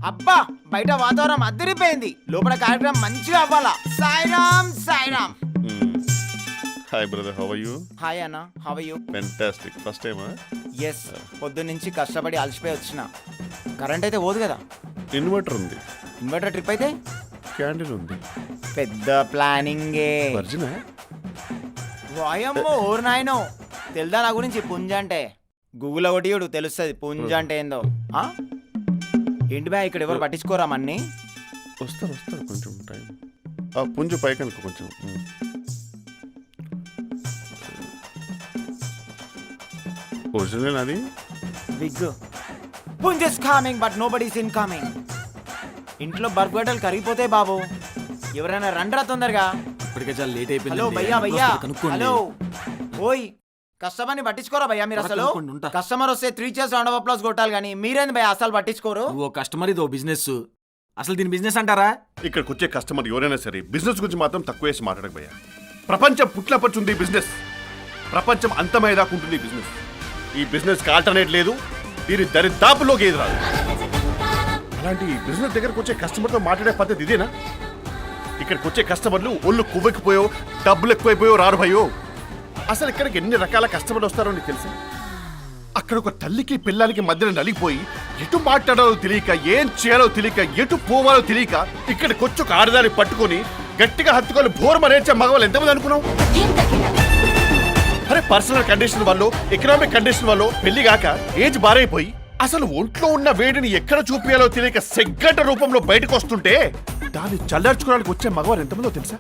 అబ్బా బయట వాతావరణం అద్దరిపోయింది, లోపల కార్యక్రమం మంచిగా అవ్వాలా. Sairam Sairam. Hi brother, how are you? Hi అన్న, how are you? Fantastic. First time? Yes, పొద్దున్న నుంచి కష్టపడి అలసిపోయి వచ్చిన. కరెంట్ అయితే పోదు కదా. ఇన్వర్టర్ ఉంది. ఇన్వర్టర్ ట్రిప్ అయితే క్యాండిల్ ఉంది. పెద్ద ప్లానింగే. వర్జినా? వాయమ్మో ఓరు నాయనో, తెలుదా నా గురించి పుంజ అంటే? గూగుల్ ఒకటి తెలుస్తుంది పుంజ అంటే ఏందో. ఏంటి బా ఇక్కడ ఎవరు పట్టించుకోరా మన్ని? వస్తారు కొంచెం టైం. పుంజు పైకి అనుకో కొంచెం. ఒరిజినల్ అది బిగ్ పుంజ is coming but nobody is incoming. ఇంట్లో బర్ఫ్ గడ్డలు కరిగిపోతే బాబు, ఎవరైనా రండ్రా తొందరగా. ఇప్పటికే చాలా లేట్ అయిపోయింది. హలో భయ్యా భయ్యా, హలో ఓయ్, కస్టమర్ని పట్టించుకోరా భయ్యా మీరు? అసలు కస్టమర్ వస్తే 3 cheers రౌండ్ ఆఫ్ అప్లాస్ కొట్టాలి, కానీ మీరేంది భయ్యా అసలు పట్టించుకోరు? ఓ కస్టమర్ ఇది ఓ బిజినెస్. అసలు దీని బిజినెస్ అంటారా? ఇక్కడికి వచ్చే కస్టమర్ ఎవరైనా సరే బిజినెస్ గురించి మాత్రం తక్కువ వేసి మాట్లాడకపోయా. ప్రపంచం పుట్లపడుతుంది బిజినెస్, ప్రపంచం అంతమయ్యేదాకుంటుంది బిజినెస్. ఈ బిజినెస్ కి ఆల్టర్నేట్ లేదు, దీని దరిదాపులోకి ఏది రాదు. అలాంటి బిజినెస్ దగ్గరకు వచ్చే కస్టమర్తో మాట్లాడే పద్ధతి ఇదేనా? ఇక్కడికి వచ్చే కస్టమర్లు ఒళ్ళు కువ్వెక్కిపోయో, డబ్బులు ఎక్కువైపోయో రారు భయో. అసలు ఇక్కడికి ఎన్ని రకాల కస్టమర్లు వస్తారో నీకు తెలుసా? అక్కడ ఒక తల్లికి పిల్లలకి మధ్యన నలిగిపోయి ఎటు మాట్లాడాలో తెలియక, ఏం చేయాలో తెలియక, ఎటు పోవాలో తెలియక ఇక్కడికి వచ్చి ఒక ఆడదాన్ని పట్టుకొని గట్టిగా హత్తుకొని బోర్మరేచ్చే మగవాళ్ళు ఎంతమంది అనుకున్నావు? అరే పర్సనల్ కండిషన్ వల్ల, ఎకనామిక్ కండిషన్ వల్ల పెళ్లి కాక ఏజ్ బారైపోయి అసలు ఒంట్లో ఉన్న వేడిని ఎక్కడ చూపించాలో తెలియక సెగ్గంట రూపంలో బయటకు వస్తుంటే దాన్ని చల్లార్చుకోవడానికి వచ్చే మగవారు ఎంతమందో తెలుసా?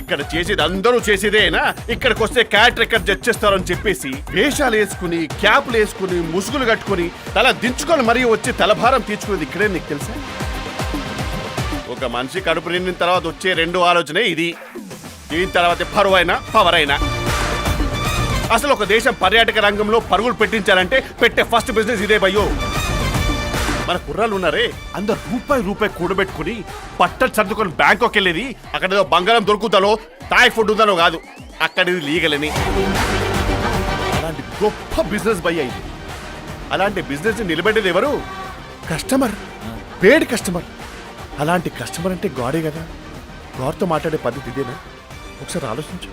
ఇక్కడ చేసేది అందరూ చేసేదేనా? ఇక్కడికి వస్తే క్యాట్ రికార్డ్ జడ్జ్ చేస్తారని చెప్పేసి వేషాలు వేసుకుని, క్యాప్లు వేసుకుని, ముసుగులు కట్టుకుని, తల దించుకొని మరీ వచ్చి తలభారం తీర్చుకునేది ఇక్కడే. నీకు తెలుసా? ఒక మనిషి కడుపు నిండిన తర్వాత వచ్చే 2 ఆలోచనే ఇది. దీని తర్వాత పరువైనా పవర్ అయినా. అసలు ఒక దేశం పర్యాటక రంగంలో పరుగులు పెట్టించాలంటే పెట్టే ఫస్ట్ బిజినెస్ ఇదే భయ్యో. మన కుర్రాళ్ళు ఉన్నారే, అందరు రూపాయి కూడబెట్టుకుని పట్టలు సర్దుకొని బ్యాంకాక్ వెళ్ళేది అక్కడ ఏదో బంగారం దొరుకుతానో, థాయ్ ఫుడ్ ఉందనో కాదు, అక్కడ ఇది లీగలని. అలాంటి గొప్ప బిజినెస్ భయ్య ఇది. అలాంటి బిజినెస్ నిలబెట్టేది ఎవరు? కస్టమర్, పేడ్ కస్టమర్. అలాంటి కస్టమర్ అంటే గాడే కదా. గాడ్తో మాట్లాడే పద్ధతి ఇదేనా? ఒకసారి ఆలోచించు.